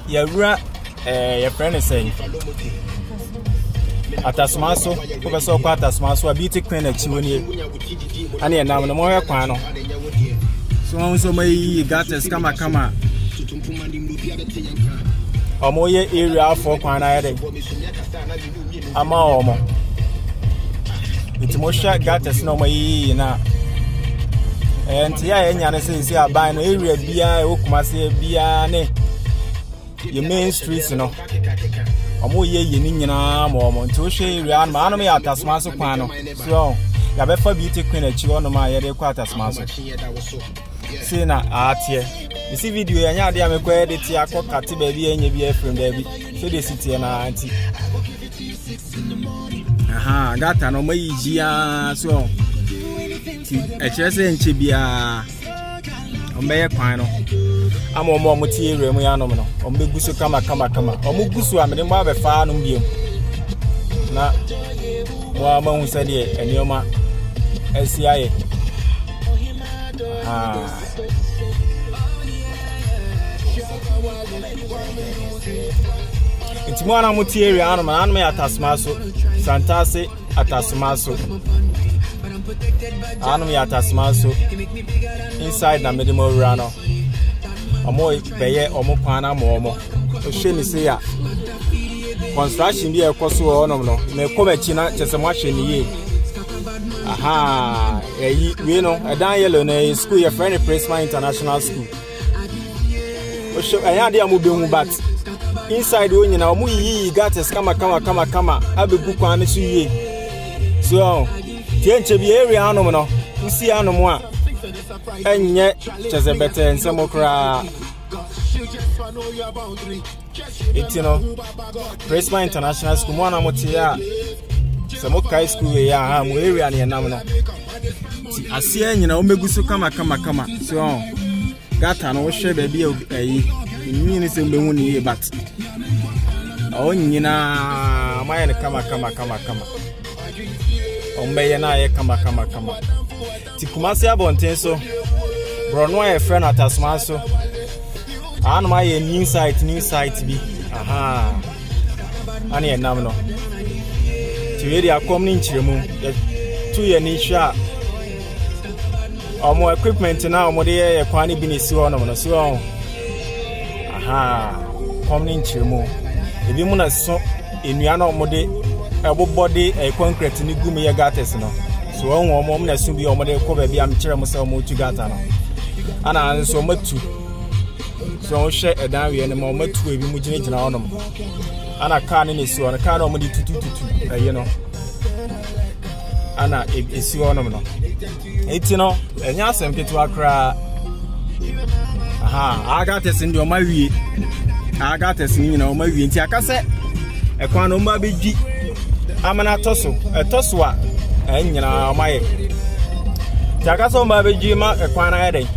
Yawura your friend is saying Atasomanso professor Atasomanso a beauty queen at Chiwoni and ya now no more kwano so my gates kama omoye area for kwana ere ama omo itimosha gates no mai na enti ya enya ne se aban no area bia e Kumasi bia ne ye main streets no omoye ye ni nyina ma omo nti o hwe area no anu me Atasomanso kwan no so ya be fa beauty queen achi ono ma ye de kwa Atasomanso see na atie you see video ya nya de amekwa edit akọ kati ba bi enye bi efrem da bi so de sitie na anti aha data no ma yijia so ti e kire se nche bia omeye kwan no ama omo tie ere mu ya no no omo beguso kama omo guso amede mo abefa no mbiem na mo amahu se de enioma asiaye It's more than what area and me Atasomanso Santase Atasomanso and me Atasomanso inside na medimo rano omo beye omo kwana mo ohwe say ya construction bi ekoso onom no me komachi na chese mo ahwe ni ye aha we no edan yellow na school your friend Prisma International School I had amu be but inside when na omu yi gates kama abegu kwan so yi so tienche bi area anom no usi anom a enye cheze bete nsemokra itino Prisma International School mo na motia semokai school ya ha mo area na nam no ti asia nyina o meguso kama so gata no hwe ba bi ayi nyini se mbehu ni but o nyina maye kama o mbeye na ye kama ti Kumasi abonten so bro no ye friend Atasomanso anu maye new site bi aha ani enam no ti we dia kom ni nchiremu tu ye ni sha omo equipment na omo de ye kwani bi ni si ho no so aha kom ni nchiremu ebi mu na so enua na omo de ebobody concrete ni gumi ye gates no so won omo na so bi omo de ko ba bi am kire mo se omo tu gata no ana nso matu so hwe edan we ne mo matu ebi mu gina ho no ana ka ne si ho ka na omo de tutu aye no ana esi ho no eti no enya asem ketu akra aha agates ndi o ma wie agates ni na o ma wie nti akase ekwan no ma beji amana toso a enyina o ma ye ti akase o ma beji ma ekwan na eden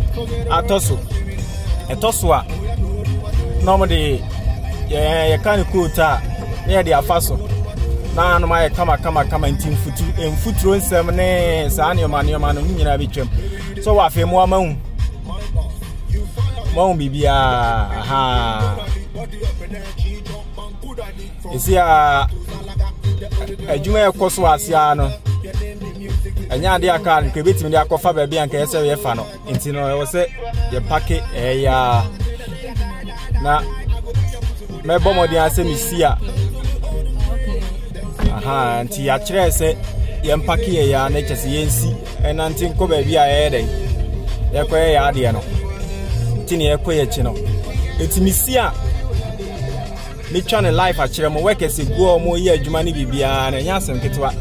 atoso a no mo de ye kan kuta ye de afaso na anu ma ye kama nti mfuturo nsem ne saa ne ma no nyina betwam so wa fe mo amahu mo bibia aha isi a adwuma ekoso asia no anya ade aka nke betimi de akofa ba bia nka yese we fa no nti no wo se ye pake ya na mebo modi ase misia aha nti ya kire se ye mpake ya na chese yensi enanti nko ba bia ye den ye koye ya ade no nti ne ye koye chi no eti misia me channel life a kire mo work se go mo ye adwuma ni bibia na nya asem ketwa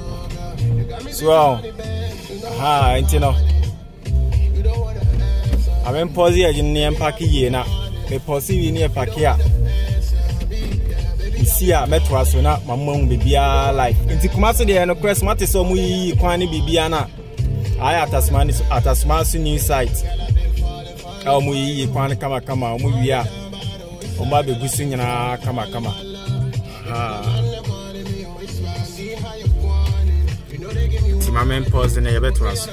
so aha nti no amen pause ya jin ne mpake ye na me pause wi ne pake a isia metwa so na mamman bibia life nti Kumasi de no press mate so mu yi kwan ni bibia na aya Atasomanso New Site a mu yi kwan kama mu wi a o ma be gusu nyina kama ha ti mamen pause na ye betwa so